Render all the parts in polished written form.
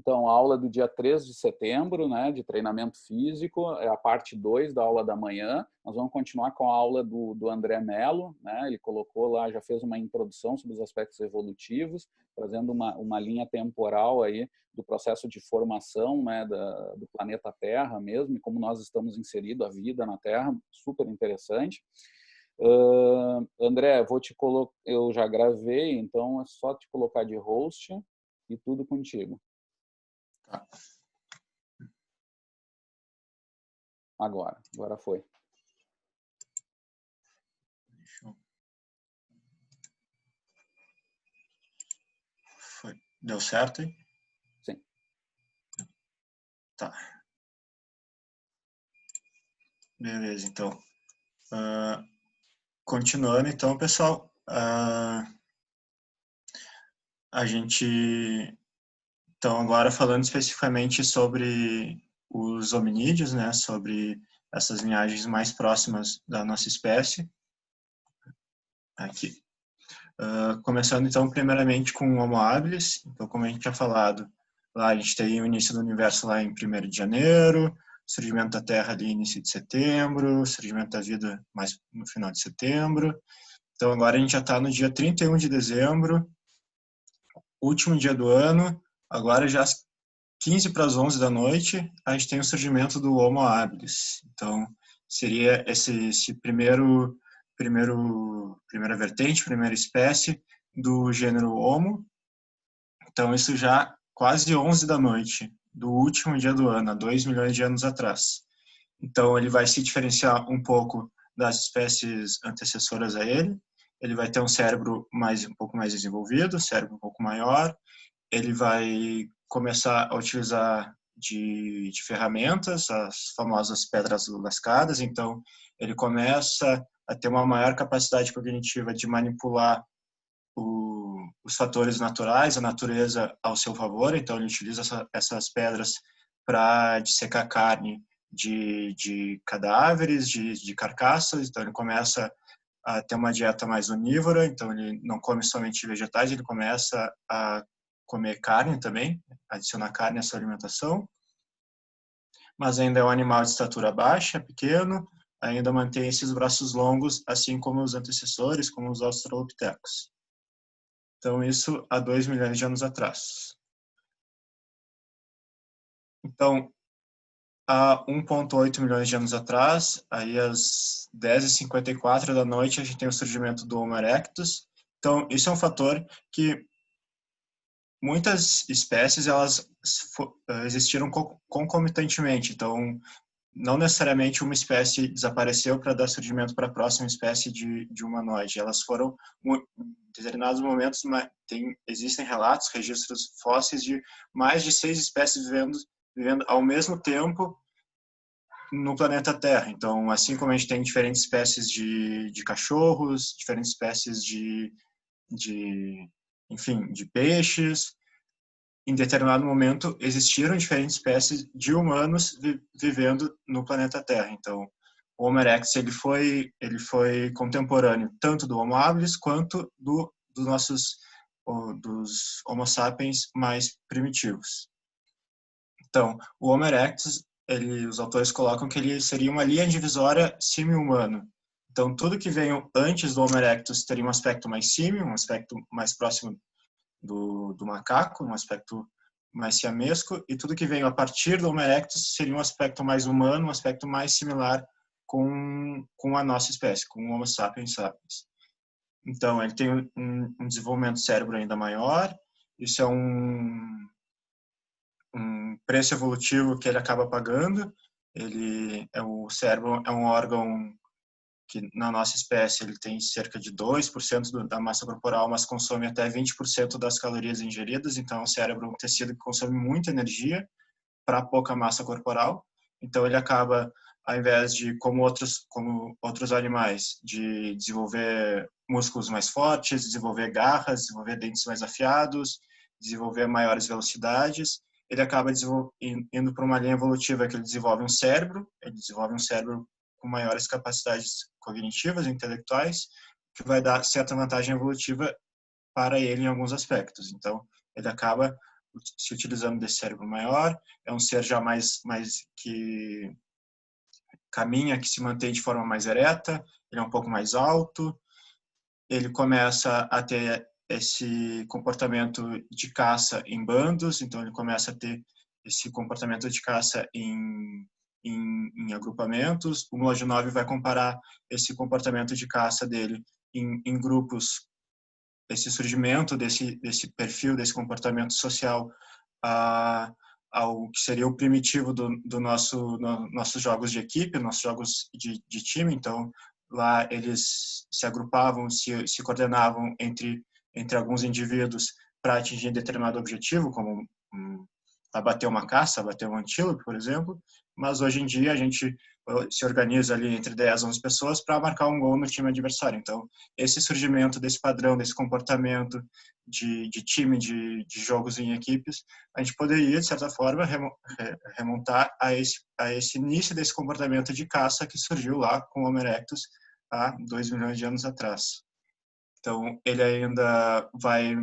Então, a aula do dia 3 de setembro, né, de treinamento físico, é a parte 2 da aula da manhã. Nós vamos continuar com a aula do André Mello, né, ele colocou lá, já fez uma introdução sobre os aspectos evolutivos, trazendo uma linha temporal aí do processo de formação, né, do planeta Terra mesmo, e como nós estamos inseridos, a vida na Terra, super interessante. André, eu já gravei, então é só te colocar de host e tudo contigo. Tá. Agora foi. Deu certo, hein? Sim. Tá. Beleza, então. Continuando, então, pessoal. A gente... Então, agora falando especificamente sobre os hominídeos, né? Sobre essas linhagens mais próximas da nossa espécie. Aqui. Começando, então, primeiramente com o Homo habilis. Então, como a gente tinha falado, lá a gente tem o início do universo lá em 1º de janeiro, surgimento da Terra ali início de setembro, surgimento da vida mais no final de setembro. Então, agora a gente já está no dia 31 de dezembro, último dia do ano, agora já às 15 para as 11 da noite, a gente tem o surgimento do Homo habilis. Então, seria esse primeira vertente, primeira espécie do gênero Homo. Então, isso já quase 11 da noite, do último dia do ano, há 2 milhões de anos atrás. Então, ele vai se diferenciar um pouco das espécies antecessoras a ele. Ele vai ter um cérebro um pouco mais desenvolvido, cérebro um pouco maior. Ele vai começar a utilizar de ferramentas, as famosas pedras lascadas. Então, ele começa a ter uma maior capacidade cognitiva de manipular os fatores naturais, a natureza ao seu favor. Então, ele utiliza essas pedras para dissecar carne de cadáveres, de carcaças. Então, ele começa a ter uma dieta mais onívora. Então, ele não come somente vegetais, ele começa a comer carne também, adicionar carne à sua alimentação. Mas ainda é um animal de estatura baixa, pequeno, ainda mantém esses braços longos, assim como os antecessores, como os australopithecus. Então, isso há 2 milhões de anos atrás. Então, há 1,8 milhões de anos atrás, aí às 10h54 da noite, a gente tem o surgimento do Homo erectus. Então, isso é um fator que muitas espécies elas existiram concomitantemente. Então, não necessariamente uma espécie desapareceu para dar surgimento para a próxima espécie de humanoide. Elas foram, em determinados momentos, existem relatos, registros fósseis de mais de 6 espécies vivendo ao mesmo tempo no planeta Terra. Então, assim como a gente tem diferentes espécies de cachorros, diferentes espécies enfim, de peixes, em determinado momento existiram diferentes espécies de humanos vivendo no planeta Terra. Então, o Homo erectus ele foi contemporâneo tanto do Homo habilis quanto dos Homo sapiens mais primitivos. Então, o Homo erectus, os autores colocam que ele seria uma linha divisória símio-humano. Então, tudo que veio antes do Homo erectus teria um aspecto mais símio, um aspecto mais próximo do macaco, um aspecto mais siamesco, e tudo que veio a partir do Homo erectus seria um aspecto mais humano, um aspecto mais similar com a nossa espécie, com o Homo sapiens sapiens. Então, ele tem um desenvolvimento do cérebro ainda maior, isso é um preço evolutivo que ele acaba pagando. O cérebro é um órgão que na nossa espécie ele tem cerca de 2% da massa corporal, mas consome até 20% das calorias ingeridas. Então, o cérebro é um tecido que consome muita energia para pouca massa corporal. Então, ele acaba, ao invés de, como outros animais, de desenvolver músculos mais fortes, desenvolver garras, desenvolver dentes mais afiados, desenvolver maiores velocidades, ele acaba indo para uma linha evolutiva que ele desenvolve um cérebro com maiores capacidades cognitivas e intelectuais, que vai dar certa vantagem evolutiva para ele em alguns aspectos. Então, ele acaba se utilizando desse cérebro maior. É um ser já mais que caminha, que se mantém de forma mais ereta, ele é um pouco mais alto, ele começa a ter esse comportamento de caça em bandos, então ele começa a ter esse comportamento de caça em agrupamentos. O Mlodinow vai comparar esse comportamento de caça dele em grupos, esse surgimento desse perfil, desse comportamento social, ao que seria o primitivo do nossos jogos de equipe, nossos jogos de time. Então, lá eles se agrupavam, se coordenavam entre alguns indivíduos para atingir determinado objetivo, como abater uma caça, abater um antílope, por exemplo. Mas hoje em dia a gente se organiza ali entre 10 a 11 pessoas para marcar um gol no time adversário. Então, esse surgimento desse padrão, desse comportamento de time, de jogos em equipes, a gente poderia, de certa forma, remontar a esse início desse comportamento de caça que surgiu lá com o Homo erectus há 2 milhões de anos atrás. Então, ele ainda vai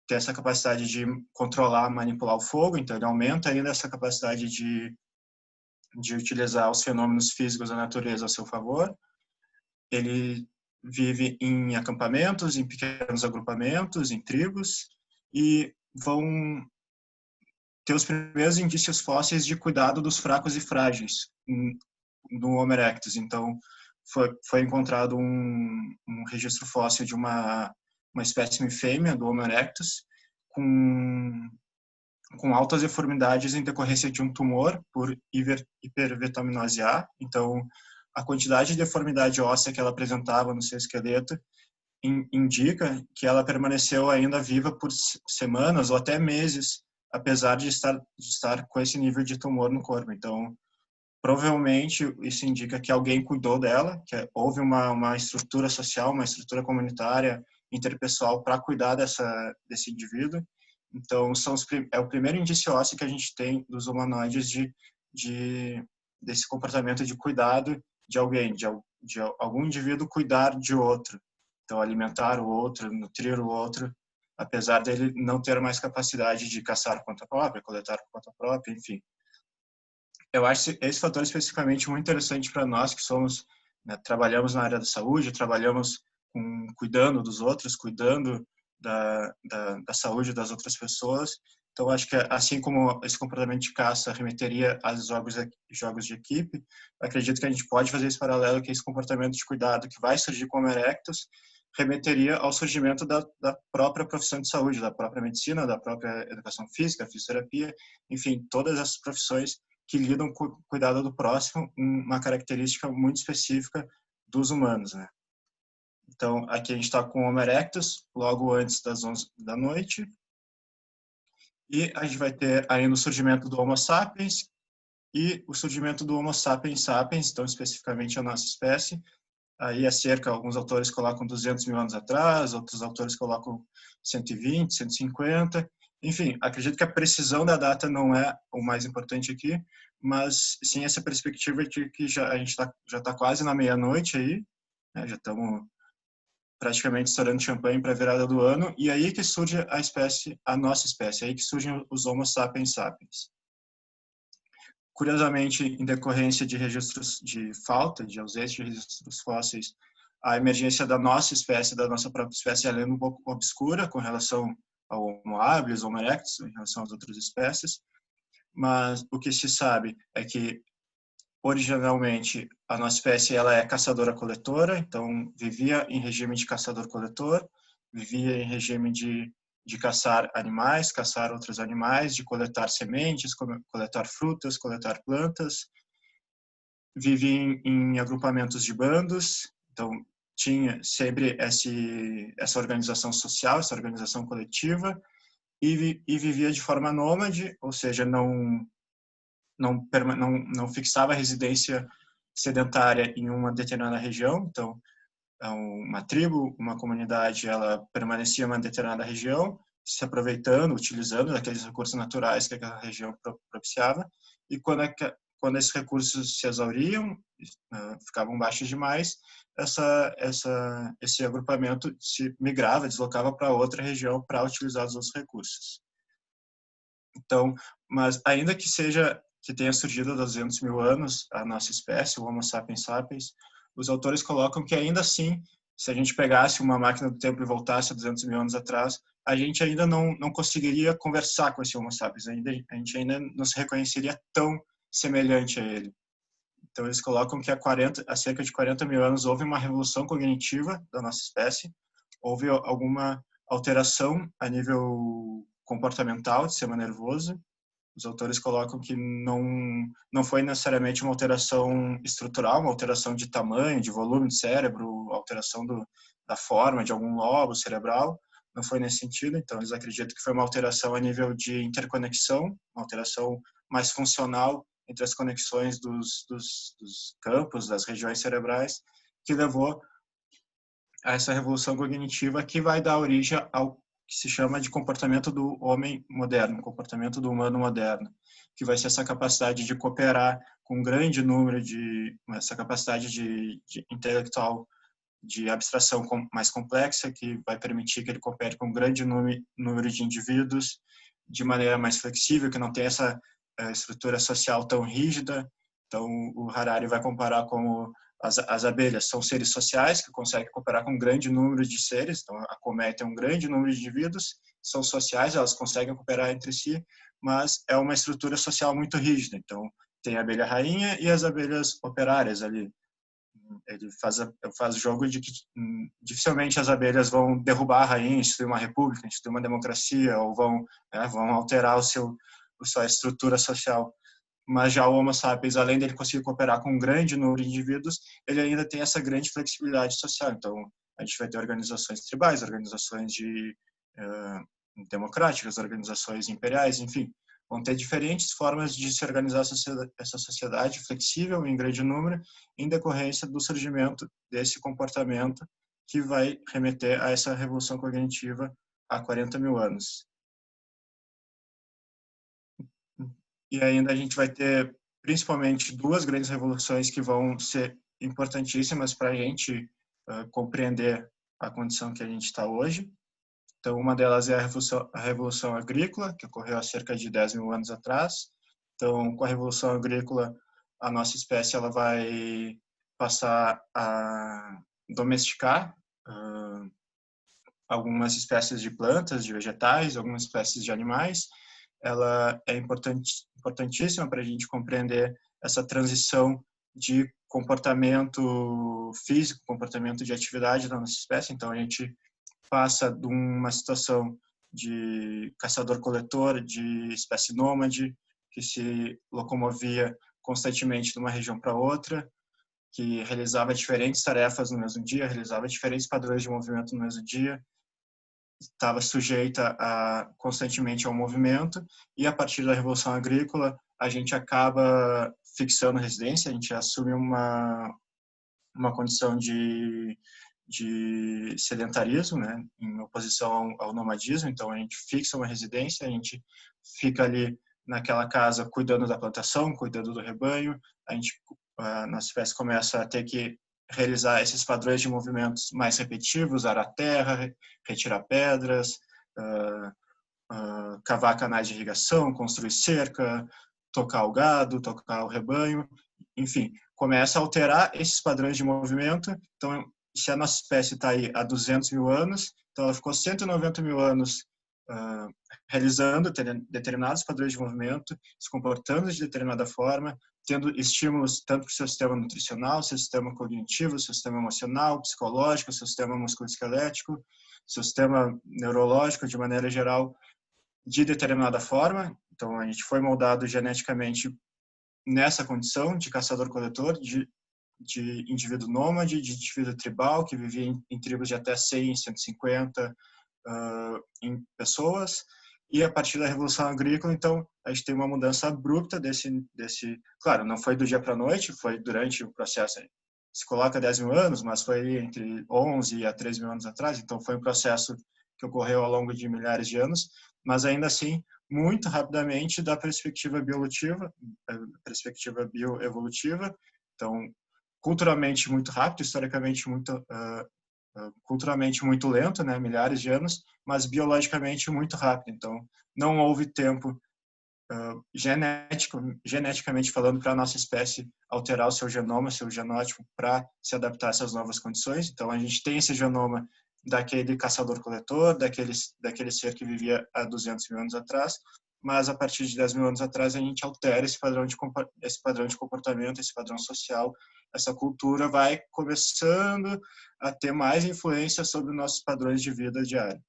ter essa capacidade de controlar, manipular o fogo, então ele aumenta ainda essa capacidade de utilizar os fenômenos físicos da natureza a seu favor. Ele vive em acampamentos, em pequenos agrupamentos, em tribos, e vão ter os primeiros indícios fósseis de cuidado dos fracos e frágeis no Homo erectus. Então, foi encontrado um registro fóssil de uma espécime fêmea do Homo erectus com altas deformidades em decorrência de um tumor por hipervitaminose A. Então, a quantidade de deformidade óssea que ela apresentava no seu esqueleto indica que ela permaneceu ainda viva por semanas ou até meses, apesar de estar com esse nível de tumor no corpo. Então, provavelmente isso indica que alguém cuidou dela, que houve uma estrutura social, uma estrutura comunitária, interpessoal para cuidar desse indivíduo. Então, é o primeiro indício ósseo que a gente tem dos humanoides desse comportamento de cuidado de alguém, de algum indivíduo cuidar de outro. Então, alimentar o outro, nutrir o outro, apesar dele não ter mais capacidade de caçar por conta própria, coletar por conta própria, enfim. Eu acho esse fator especificamente muito interessante para nós que somos, né, trabalhamos na área da saúde, trabalhamos cuidando dos outros, cuidando da saúde das outras pessoas. Então, acho que assim como esse comportamento de caça remeteria aos jogos de equipe, acredito que a gente pode fazer esse paralelo, que esse comportamento de cuidado que vai surgir com o Homo erectus remeteria ao surgimento da própria profissão de saúde, da própria medicina, da própria educação física, fisioterapia, enfim, todas essas profissões que lidam com o cuidado do próximo, uma característica muito específica dos humanos, né? Então, aqui a gente está com o Homo erectus, logo antes das 11 da noite, e a gente vai ter ainda o surgimento do Homo sapiens e o surgimento do Homo sapiens sapiens, então especificamente a nossa espécie. Aí alguns autores colocam 200 mil anos atrás, outros autores colocam 120, 150. Enfim, acredito que a precisão da data não é o mais importante aqui, mas sim essa perspectiva de que a gente já está quase na meia-noite aí, né? Já estamos praticamente estourando champanhe para a virada do ano, e aí que surge a nossa espécie, aí que surgem os Homo sapiens sapiens. Curiosamente, em decorrência de registros de falta, de ausência de registros fósseis, a emergência da nossa espécie, da nossa própria espécie, ela é um pouco obscura com relação ao Homo habilis, Homo erectus, em relação às outras espécies, mas o que se sabe é que, originalmente, a nossa espécie ela é caçadora-coletora, então vivia em regime de caçador-coletor, vivia em regime de caçar animais, caçar outros animais, de coletar sementes, coletar frutas, coletar plantas. Vivia em agrupamentos de bandos, então tinha sempre essa organização social, essa organização coletiva, e vivia de forma nômade, ou seja, não fixava a residência sedentária em uma determinada região. Então, uma tribo, uma comunidade, ela permanecia em uma determinada região, se aproveitando, utilizando aqueles recursos naturais que aquela região propiciava, e quando esses recursos se exauriam, ficavam baixos demais, esse agrupamento se migrava, deslocava para outra região para utilizar os outros recursos. Então, mas ainda que tenha surgido há 200 mil anos a nossa espécie, o Homo sapiens sapiens, os autores colocam que ainda assim, se a gente pegasse uma máquina do tempo e voltasse a 200 mil anos atrás, a gente ainda não conseguiria conversar com esse Homo sapiens, a gente ainda não se reconheceria tão semelhante a ele. Então, eles colocam que há cerca de 40 mil anos houve uma revolução cognitiva da nossa espécie, houve alguma alteração a nível comportamental, de sistema nervoso. Os autores colocam que não foi necessariamente uma alteração estrutural, uma alteração de tamanho, de volume de cérebro, alteração da forma de algum lobo cerebral, não foi nesse sentido. Então, eles acreditam que foi uma alteração a nível de interconexão, uma alteração mais funcional entre as conexões dos campos, das regiões cerebrais, que levou a essa revolução cognitiva que vai dar origem ao que se chama de comportamento do homem moderno, comportamento do humano moderno, que vai ser essa capacidade de cooperar com um grande número essa capacidade de intelectual, de abstração mais complexa, que vai permitir que ele coopere com um grande número de indivíduos de maneira mais flexível, que não tem essa estrutura social tão rígida. Então, o Harari vai comparar como as abelhas são seres sociais que conseguem cooperar com um grande número de seres. Então, a colmeia tem um grande número de indivíduos, são sociais, elas conseguem cooperar entre si, mas é uma estrutura social muito rígida. Então, tem a abelha rainha e as abelhas operárias ali. Ele faz o jogo de que dificilmente as abelhas vão derrubar a rainha, instituir uma república, instituir uma democracia, ou vão alterar sua estrutura social. Mas já o Homo sapiens, além dele conseguir cooperar com um grande número de indivíduos, ele ainda tem essa grande flexibilidade social. Então, a gente vai ter organizações tribais, organizações democráticas, organizações imperiais, enfim, vão ter diferentes formas de se organizar essa sociedade flexível em grande número, em decorrência do surgimento desse comportamento que vai remeter a essa revolução cognitiva há 40 mil anos. E ainda a gente vai ter principalmente duas grandes revoluções que vão ser importantíssimas para a gente compreender a condição que a gente está hoje. Então, uma delas é a Revolução Agrícola, que ocorreu há cerca de 10 mil anos atrás. Então, com a Revolução Agrícola, a nossa espécie ela vai passar a domesticar algumas espécies de plantas, de vegetais, algumas espécies de animais. Ela é importantíssima para a gente compreender essa transição de comportamento físico, comportamento de atividade da nossa espécie. Então, a gente passa de uma situação de caçador-coletor, de espécie nômade, que se locomovia constantemente de uma região para outra, que realizava diferentes tarefas no mesmo dia, realizava diferentes padrões de movimento no mesmo dia, estava sujeita constantemente ao movimento, e a partir da Revolução Agrícola a gente acaba fixando residência, a gente assume uma condição de sedentarismo, né, em oposição ao nomadismo. Então a gente fixa uma residência, a gente fica ali naquela casa cuidando da plantação, cuidando do rebanho, a nossa espécie começa a ter que realizar esses padrões de movimentos mais repetitivos, arar terra, retirar pedras, cavar canais de irrigação, construir cerca, tocar o gado, tocar o rebanho, enfim, começa a alterar esses padrões de movimento. Então, se a nossa espécie está aí há 200 mil anos, então ela ficou 190 mil anos realizando determinados padrões de movimento, se comportando de determinada forma, tendo estímulos tanto para o seu sistema nutricional, seu sistema cognitivo, seu sistema emocional, psicológico, seu sistema musculoesquelético, seu sistema neurológico, de maneira geral, de determinada forma. Então, a gente foi moldado geneticamente nessa condição de caçador-coletor, de indivíduo nômade, de indivíduo tribal, que vivia em tribos de até 100, 150 em pessoas. E a partir da Revolução Agrícola, então, a gente tem uma mudança abrupta desse. Claro, não foi do dia para a noite, foi durante o processo. Se coloca 10 mil anos, mas foi entre 11 a 13 mil anos atrás, então foi um processo que ocorreu ao longo de milhares de anos, mas ainda assim, muito rapidamente da perspectiva bioevolutiva. Então, culturalmente muito rápido, historicamente culturalmente muito lento, né, milhares de anos, mas biologicamente muito rápido. Então, não houve tempo geneticamente falando, para a nossa espécie alterar o seu genoma, seu genótipo, para se adaptar a essas novas condições. Então, a gente tem esse genoma daquele caçador-coletor, daquele ser que vivia há 200 mil anos atrás, mas a partir de 10 mil anos atrás a gente altera esse padrão de comportamento, esse padrão social, essa cultura vai começando a ter mais influência sobre os nossos padrões de vida diário.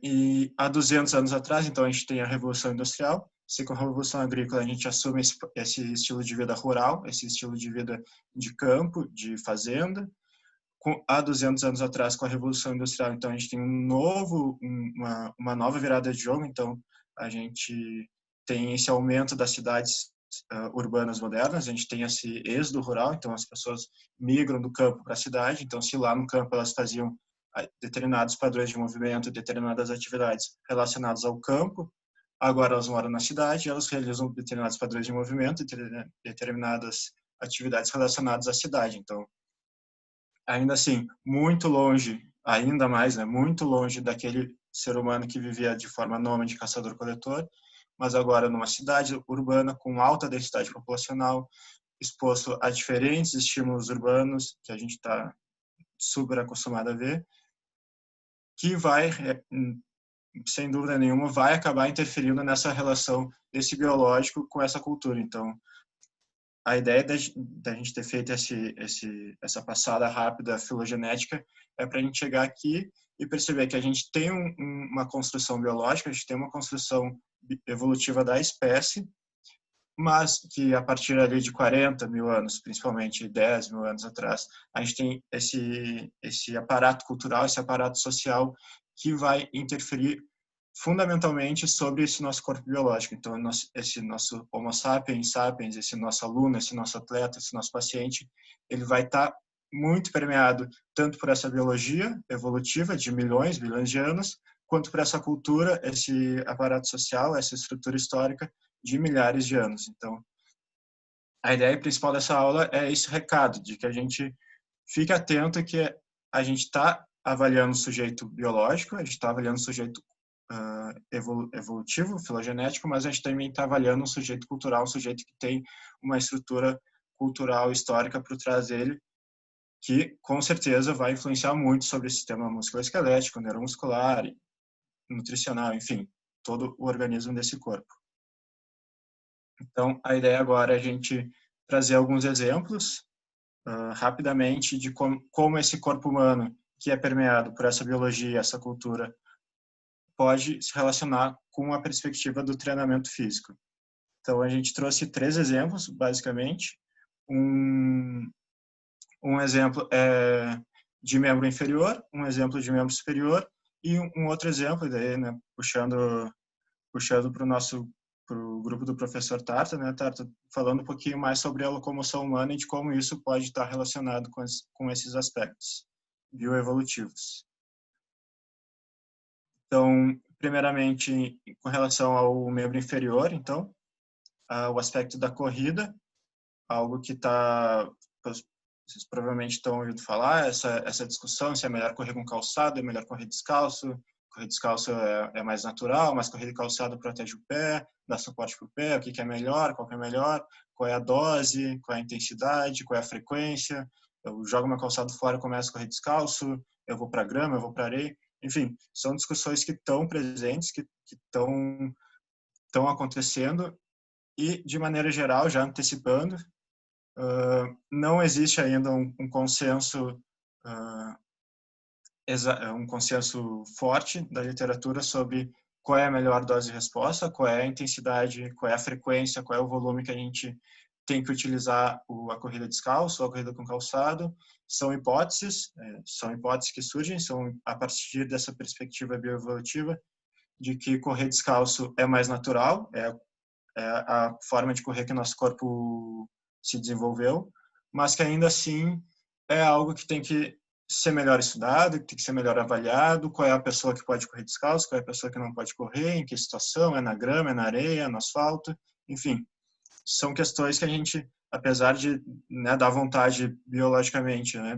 E há 200 anos atrás, então, a gente tem a Revolução Industrial. Se com a Revolução Agrícola a gente assume esse estilo de vida rural, esse estilo de vida de campo, de fazenda. Há 200 anos atrás, com a Revolução Industrial, então, a gente tem uma nova virada de jogo. Então, a gente tem esse aumento das cidades urbanas modernas, a gente tem esse êxodo rural, então as pessoas migram do campo para a cidade. Então, se lá no campo elas faziam determinados padrões de movimento, determinadas atividades relacionadas ao campo, agora elas moram na cidade, elas realizam determinados padrões de movimento, determinadas atividades relacionadas à cidade. Então, ainda assim, muito longe, ainda mais, né, muito longe daquele ser humano que vivia de forma nômade, caçador-coletor, mas agora numa cidade urbana com alta densidade populacional, exposto a diferentes estímulos urbanos que a gente está super acostumado a ver, que vai, sem dúvida nenhuma, vai acabar interferindo nessa relação desse biológico com essa cultura. Então, a ideia da gente ter feito essa passada rápida filogenética é para a gente chegar aqui e perceber que a gente tem uma construção biológica, a gente tem uma construção evolutiva da espécie, mas que a partir ali de 40 mil anos, principalmente 10 mil anos atrás, a gente tem esse aparato cultural, esse aparato social que vai interferir fundamentalmente sobre esse nosso corpo biológico. Então, esse nosso Homo sapiens sapiens, esse nosso aluno, esse nosso atleta, esse nosso paciente, ele vai estar muito permeado tanto por essa biologia evolutiva de milhões, bilhões de anos, quanto por essa cultura, esse aparato social, essa estrutura histórica de milhares de anos. Então, a ideia principal dessa aula é esse recado, de que a gente fique atento que a gente está avaliando o sujeito biológico, a gente está avaliando o sujeito evolutivo, filogenético, mas a gente também está avaliando um sujeito cultural, um sujeito que tem uma estrutura cultural histórica por trás dele, que com certeza vai influenciar muito sobre o sistema musculoesquelético, neuromuscular, nutricional, enfim, todo o organismo desse corpo. Então, a ideia agora é a gente trazer alguns exemplos rapidamente de como esse corpo humano, que é permeado por essa biologia, essa cultura, pode se relacionar com a perspectiva do treinamento físico. Então, a gente trouxe 3 exemplos, basicamente. Um exemplo é de membro inferior, um exemplo de membro superior e um outro exemplo, daí, né, puxando para o grupo do professor Tarta, né, Tarta, falando um pouquinho mais sobre a locomoção humana e de como isso pode estar relacionado com esses aspectos bioevolutivos. Então, primeiramente, com relação ao membro inferior, então, o aspecto da corrida, algo que vocês provavelmente estão ouvindo falar, essa discussão se é melhor correr com calçado, é melhor correr descalço. Correr descalço é mais natural, mas correr de calçado protege o pé, dá suporte para o pé, o que é melhor, qual que é melhor, qual é a dose, qual é a intensidade, qual é a frequência. Eu jogo meu calçado fora e começo a correr descalço, eu vou para a grama, eu vou para a areia. Enfim, são discussões que estão presentes, que estão acontecendo e, de maneira geral, já antecipando, não existe ainda um consenso forte da literatura sobre qual é a melhor dose de resposta, qual é a intensidade, qual é a frequência, qual é o volume que a gente tem que utilizar a corrida descalço, a corrida com calçado. São hipóteses que surgem, são a partir dessa perspectiva bioevolutiva de que correr descalço é mais natural, é a forma de correr que nosso corpo se desenvolveu, mas que ainda assim é algo que tem que ser melhor estudado, que tem que ser melhor avaliado, qual é a pessoa que pode correr descalço, qual é a pessoa que não pode correr, em que situação, é na grama, é na areia, é no asfalto, enfim. São questões que a gente, apesar de, né, dar vontade biologicamente, né,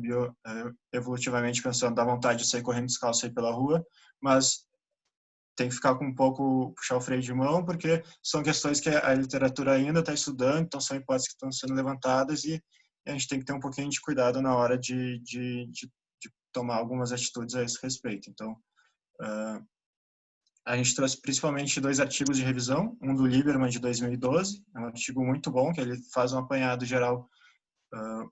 evolutivamente pensando, dar vontade de sair correndo descalço aí pela rua, mas tem que ficar com um pouco, puxar o freio de mão, porque são questões que a literatura ainda está estudando, então são hipóteses que estão sendo levantadas e a gente tem que ter um pouquinho de cuidado na hora de tomar algumas atitudes a esse respeito. Então, a gente trouxe principalmente 2 artigos de revisão, um do Lieberman de 2012, é um artigo muito bom, que ele faz um apanhado geral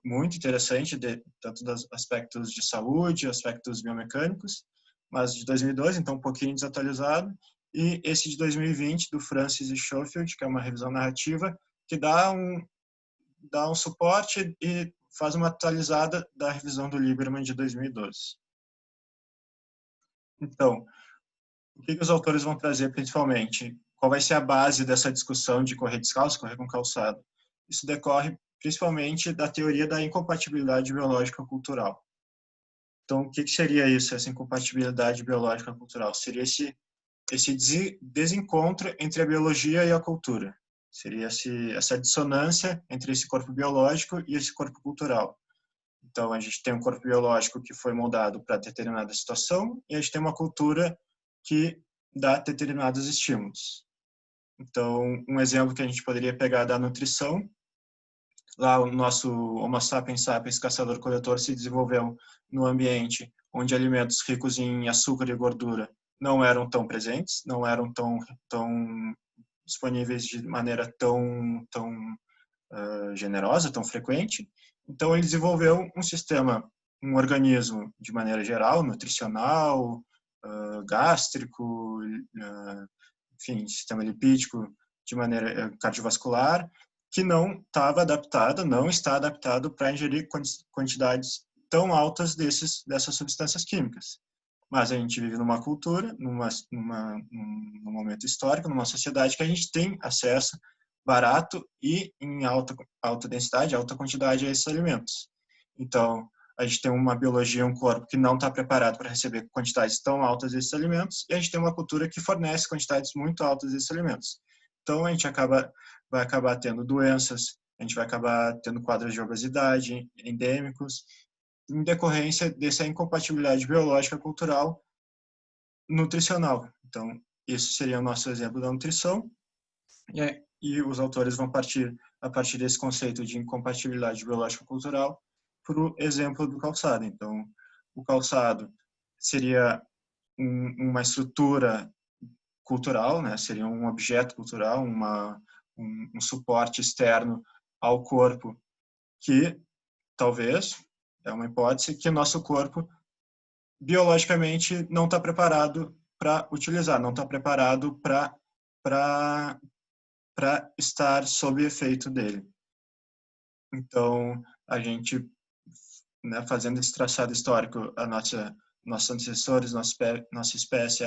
muito interessante, tanto dos aspectos de saúde, aspectos biomecânicos, mas de 2012, então um pouquinho desatualizado, e esse de 2020, do Francis e Schofield, que é uma revisão narrativa, que dá um suporte e faz uma atualizada da revisão do Lieberman de 2012. Então, o que os autores vão trazer principalmente? Qual vai ser a base dessa discussão de correr descalço, correr com calçado? Isso decorre principalmente da teoria da incompatibilidade biológica cultural. Então, o que seria isso, essa incompatibilidade biológica cultural? Seria esse desencontro entre a biologia e a cultura. Seria essa dissonância entre esse corpo biológico e esse corpo cultural. Então, a gente tem um corpo biológico que foi moldado para determinada situação e a gente tem uma cultura que dá determinados estímulos. Então, um exemplo que a gente poderia pegar da nutrição, lá o nosso Homo sapiens sapiens, caçador-coletor, se desenvolveu no ambiente onde alimentos ricos em açúcar e gordura não eram tão presentes, não eram tão disponíveis de maneira tão generosa, tão frequente. Então, ele desenvolveu um sistema, um organismo de maneira geral, nutricional, gástrico, enfim, sistema lipídico de maneira cardiovascular, que não estava adaptado, não está adaptado para ingerir quantidades tão altas dessas substâncias químicas. Mas a gente vive numa cultura, num momento histórico, numa sociedade que a gente tem acesso barato e em alta densidade, alta quantidade a esses alimentos. Então, a gente tem uma biologia, um corpo que não está preparado para receber quantidades tão altas desses alimentos, e a gente tem uma cultura que fornece quantidades muito altas desses alimentos. Então, a gente vai acabar tendo doenças, a gente vai acabar tendo quadros de obesidade endêmicos, em decorrência dessa incompatibilidade biológica, cultural, nutricional. Então, isso seria o nosso exemplo da nutrição, e os autores vão a partir desse conceito de incompatibilidade biológica cultural, para o exemplo do calçado. Então, o calçado seria uma estrutura cultural, né? Seria um objeto cultural, um suporte externo ao corpo que, talvez, é uma hipótese, que o nosso corpo biologicamente não está preparado para utilizar, não está preparado para estar sob efeito dele. Então, a gente, né, fazendo esse traçado histórico, nossos antecessores, nossa espécie,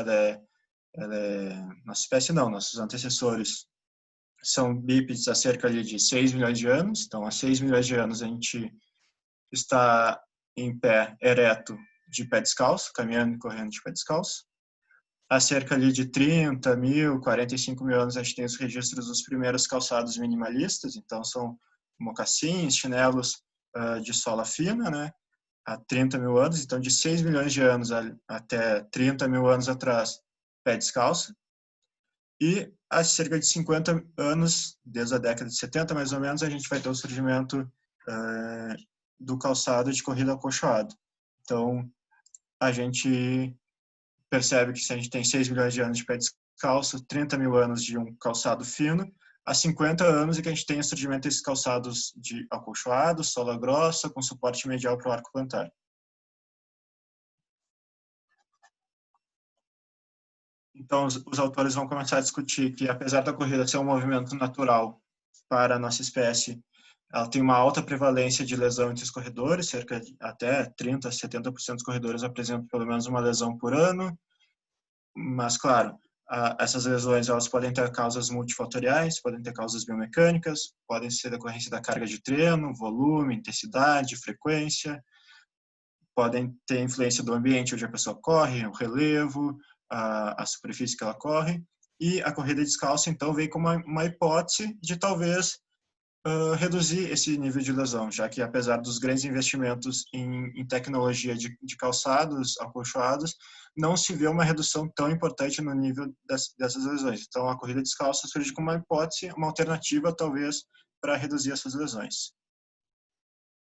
nossa espécie não, nossos antecessores são bípedes há cerca de 6 milhões de anos. Então, há 6 milhões de anos a gente está em pé, ereto, de pé descalço, caminhando e correndo de pé descalço. Há cerca de 30 mil, 45 mil anos a gente tem os registros dos primeiros calçados minimalistas, então são mocassins, chinelos de sola fina, né? Há 30 mil anos, então de 6 milhões de anos até 30 mil anos atrás, pé descalço. E há cerca de 50 anos, desde a década de 70 mais ou menos, a gente vai ter o surgimento do calçado de corrida acolchoado. Então, a gente percebe que se a gente tem 6 milhões de anos de pé descalço, 30 mil anos de um calçado fino, há 50 anos que a gente tem o surgimento desses calçados de acolchoado, sola grossa, com suporte medial para o arco plantar. Então, os autores vão começar a discutir que, apesar da corrida ser um movimento natural para a nossa espécie, ela tem uma alta prevalência de lesão entre os corredores, cerca de até 30% a 70% dos corredores apresentam pelo menos uma lesão por ano. Mas, claro, essas lesões elas podem ter causas multifatoriais, podem ter causas biomecânicas, podem ser decorrência da carga de treino, volume, intensidade, frequência, podem ter influência do ambiente onde a pessoa corre, o relevo, a superfície que ela corre. E a corrida descalça, então, vem como uma hipótese de talvez reduzir esse nível de lesão, já que apesar dos grandes investimentos em tecnologia de calçados acolchoados, não se vê uma redução tão importante no nível dessas lesões. Então, a corrida descalça surge como uma hipótese, uma alternativa, talvez, para reduzir essas lesões.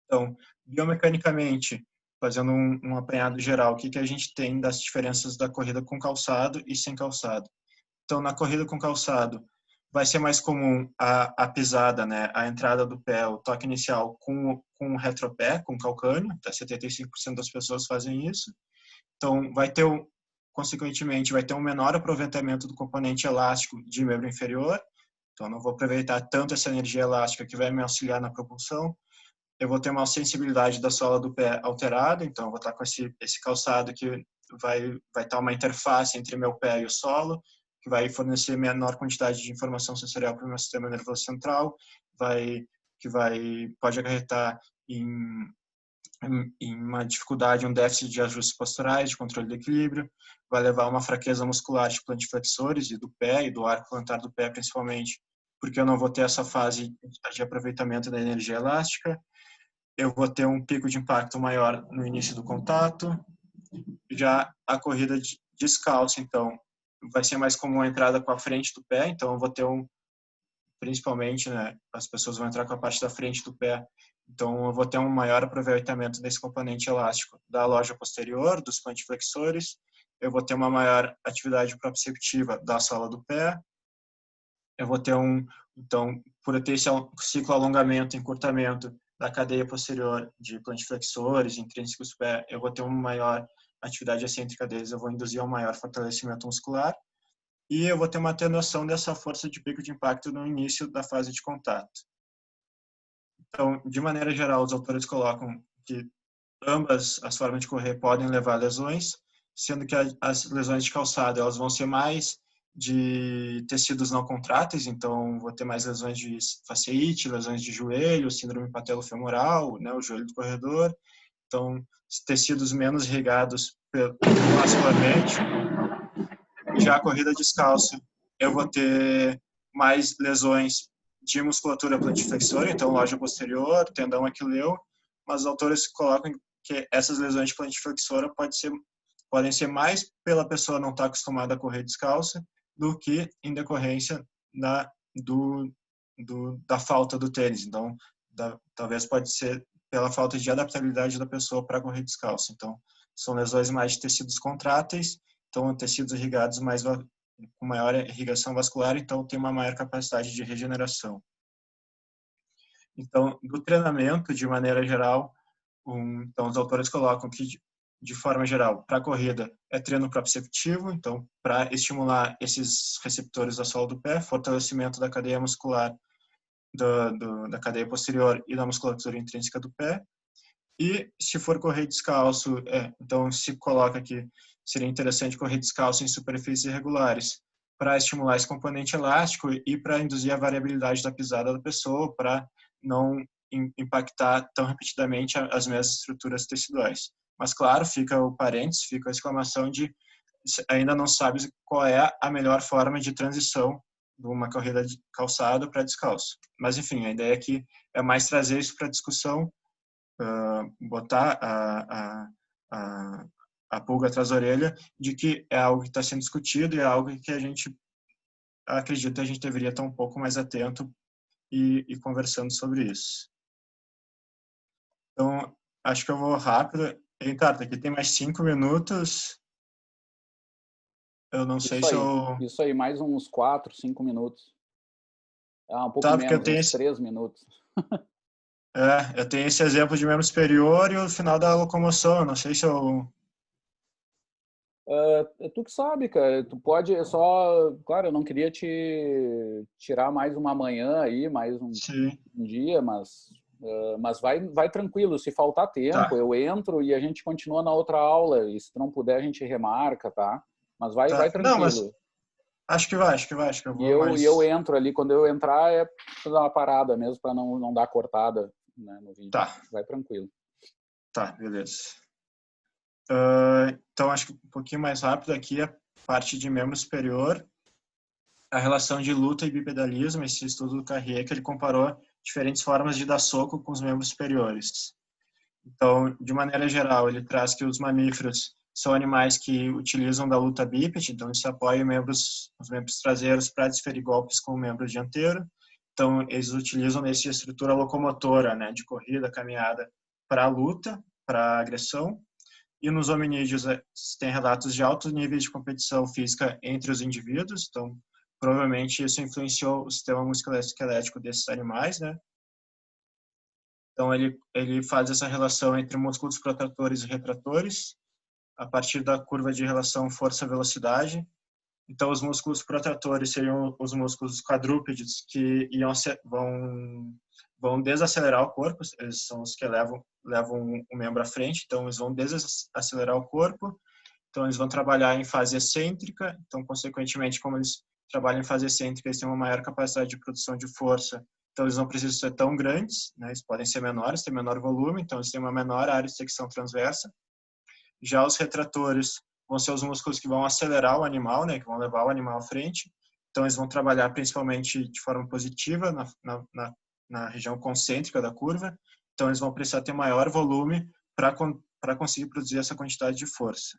Então, biomecanicamente, fazendo um apanhado geral, o que a gente tem das diferenças da corrida com calçado e sem calçado? Então, na corrida com calçado, vai ser mais comum a pisada, né, a entrada do pé, o toque inicial com o retropé, com calcânio, até 75% das pessoas fazem isso. Então, consequentemente, vai ter um menor aproveitamento do componente elástico de membro inferior. Então, não vou aproveitar tanto essa energia elástica que vai me auxiliar na propulsão. Eu vou ter uma sensibilidade da sola do pé alterada, então eu vou estar com esse calçado que vai estar uma interface entre meu pé e o solo, que vai fornecer menor quantidade de informação sensorial para o meu sistema nervoso central, pode acarretar em uma dificuldade, um déficit de ajustes posturais, de controle do equilíbrio, vai levar a uma fraqueza muscular de plantiflexores e do pé e do arco plantar do pé, principalmente, porque eu não vou ter essa fase de aproveitamento da energia elástica. Eu vou ter um pico de impacto maior no início do contato. Já a corrida descalço, então, vai ser mais comum a entrada com a frente do pé, então eu vou ter principalmente, né, as pessoas vão entrar com a parte da frente do pé, então eu vou ter um maior aproveitamento desse componente elástico da loja posterior, dos plantiflexores, eu vou ter uma maior atividade proprioceptiva da sola do pé, eu vou ter então, por eu ter esse ciclo alongamento, encurtamento da cadeia posterior de plantiflexores, intrínsecos do pé, eu vou ter uma maior atividade excêntrica deles, eu vou induzir um maior fortalecimento muscular e eu vou ter uma atenuação dessa força de pico de impacto no início da fase de contato. Então, de maneira geral, os autores colocam que ambas as formas de correr podem levar a lesões, sendo que as lesões de calçado elas vão ser mais de tecidos não contráteis, então vou ter mais lesões de fasciite, lesões de joelho, síndrome patelofemoral, né, o joelho do corredor, então tecidos menos irrigados vascularmente. Já a corrida descalça, eu vou ter mais lesões de musculatura plantiflexora, então loja posterior, tendão aquileu, mas os autores colocam que essas lesões de plantiflexora podem ser mais pela pessoa não estar acostumada a correr descalça do que em decorrência da falta do tênis. Então, talvez pode ser pela falta de adaptabilidade da pessoa para correr descalço. Então, são lesões mais de tecidos contráteis, então tecidos irrigados com maior irrigação vascular, então tem uma maior capacidade de regeneração. Então, do treinamento, de maneira geral, então os autores colocam que, de forma geral, para a corrida é treino proprioceptivo, então para estimular esses receptores da sola do pé, fortalecimento da cadeia muscular da cadeia posterior e da musculatura intrínseca do pé. E se for correr descalço, então se coloca que seria interessante correr descalço em superfícies irregulares para estimular esse componente elástico e para induzir a variabilidade da pisada da pessoa, para não impactar tão repetidamente as mesmas estruturas teciduais. Mas, claro, fica o parênteses, fica a exclamação de ainda não sabe qual é a melhor forma de transição de uma corrida de calçado para descalço. Mas, enfim, a ideia aqui é mais trazer isso para a discussão, botar a pulga atrás da orelha de que é algo que está sendo discutido e é algo que a gente acredita que a gente deveria estar um pouco mais atento e conversando sobre isso. Então, acho que eu vou rápido. Ricardo, aqui tem mais 5 minutos. Eu não sei se eu... Isso aí, mais uns 4, 5 minutos. Um pouco menos, uns 3 minutos. Eu tenho esse exemplo de membro superior e o final da locomoção. Eu não sei se eu... Tu que sabe, cara. Tu pode só... Claro, eu não queria te tirar mais uma manhã aí, mais um dia, mas vai tranquilo. Se faltar tempo, eu entro e a gente continua na outra aula. E se tu não puder, a gente remarca, tá? Mas vai tranquilo. Não, mas acho que vai. E eu entro ali. Quando eu entrar, é pra dar uma parada mesmo, para não dar cortada, né, no vídeo. Tá. Vai tranquilo. Tá, beleza. Então, acho que um pouquinho mais rápido aqui a parte de membro superior. A relação de luta e bipedalismo, esse estudo do Carrier, que ele comparou diferentes formas de dar soco com os membros superiores. Então, de maneira geral, ele traz que os mamíferos são animais que utilizam da luta bípede, então eles apoiam os membros traseiros para desferir golpes com o membro dianteiro. Então, eles utilizam nessa estrutura locomotora, né, de corrida, caminhada, para a luta, para a agressão. E nos hominídeos tem relatos de altos níveis de competição física entre os indivíduos, então provavelmente isso influenciou o sistema musculoesquelético desses animais, né? Então ele faz essa relação entre músculos protratores e retratores a partir da curva de relação força-velocidade. Então os músculos protratores seriam os músculos quadrúpedes que vão desacelerar o corpo, eles são os que levam o membro à frente, então eles vão desacelerar o corpo, então eles vão trabalhar em fase excêntrica, então consequentemente como eles trabalham em fase excêntrica, eles têm uma maior capacidade de produção de força, então eles não precisam ser tão grandes, né? Eles podem ser menores, ter menor volume, então eles têm uma menor área de secção transversa. Já os retratores vão ser os músculos que vão acelerar o animal, né? Que vão levar o animal à frente, então eles vão trabalhar principalmente de forma positiva na região concêntrica da curva, então eles vão precisar ter maior volume para conseguir produzir essa quantidade de força.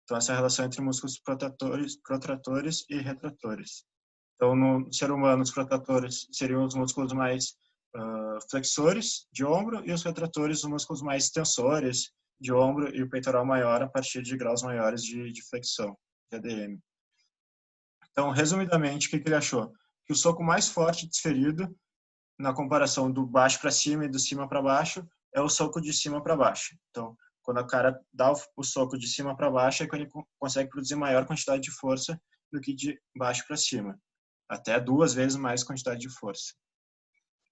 Então essa relação entre músculos protratores e retratores. Então no ser humano os protratores seriam os músculos mais flexores de ombro e os retratores os músculos mais tensores de ombro e o peitoral maior a partir de graus maiores de flexão, de ADM. Então resumidamente o que ele achou? Que o soco mais forte desferido na comparação do baixo para cima e do cima para baixo, é o soco de cima para baixo. Então, quando o cara dá o soco de cima para baixo, é que ele consegue produzir maior quantidade de força do que de baixo para cima. Até 2 vezes mais quantidade de força.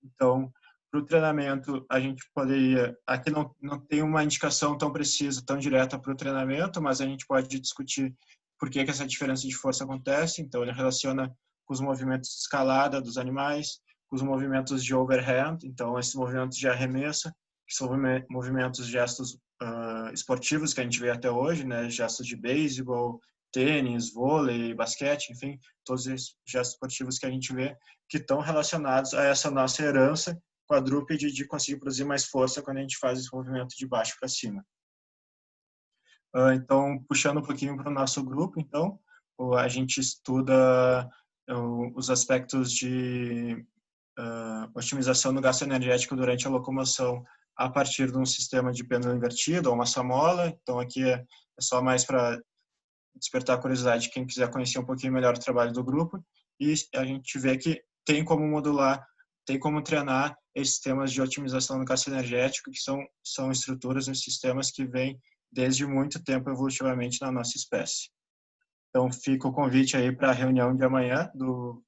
Então, para o treinamento, a gente poderia... Aqui não tem uma indicação tão precisa, tão direta para o treinamento, mas a gente pode discutir por que essa diferença de força acontece. Então, ele relaciona com os movimentos de escalada dos animais, os movimentos de overhand, então esses movimentos de arremesso, que são movimentos, gestos esportivos que a gente vê até hoje, né, gestos de beisebol, tênis, vôlei, basquete, enfim, todos esses gestos esportivos que a gente vê que estão relacionados a essa nossa herança quadrúpede de conseguir produzir mais força quando a gente faz esse movimento de baixo para cima. Então, puxando um pouquinho para o nosso grupo, então, a gente estuda os aspectos de otimização do gasto energético durante a locomoção a partir de um sistema de pêndulo invertido ou uma samola. Então aqui é só mais para despertar a curiosidade de quem quiser conhecer um pouquinho melhor o trabalho do grupo. E a gente vê que tem como modular, tem como treinar esses sistemas de otimização do gasto energético, que são estruturas e sistemas que vêm desde muito tempo evolutivamente na nossa espécie. Então fica o convite aí para a reunião de amanhã do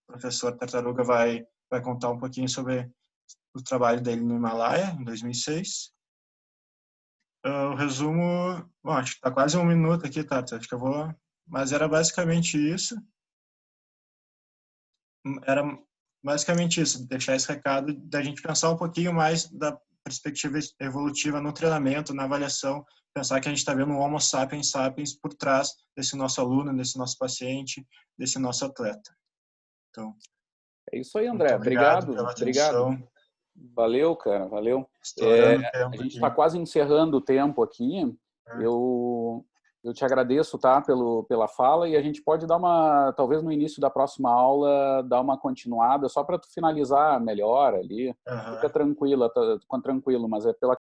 professor Tartaruga vai contar um pouquinho sobre o trabalho dele no Himalaia, em 2006. O resumo, bom, acho que está quase 1 minuto aqui, tá? Acho que eu vou... Mas era basicamente isso. Era basicamente isso, deixar esse recado da gente pensar um pouquinho mais da perspectiva evolutiva no treinamento, na avaliação, pensar que a gente está vendo um Homo sapiens sapiens por trás desse nosso aluno, desse nosso paciente, desse nosso atleta. Então, é isso aí, André. Obrigado pela atenção. Obrigado. Valeu, cara. Valeu. Estourando o tempo a gente aqui. está quase encerrando o tempo aqui. Eu te agradeço, tá, pela fala, e a gente pode dar talvez no início da próxima aula, dar uma continuada, só para tu finalizar melhor ali. Fica tranquilo, mas é pela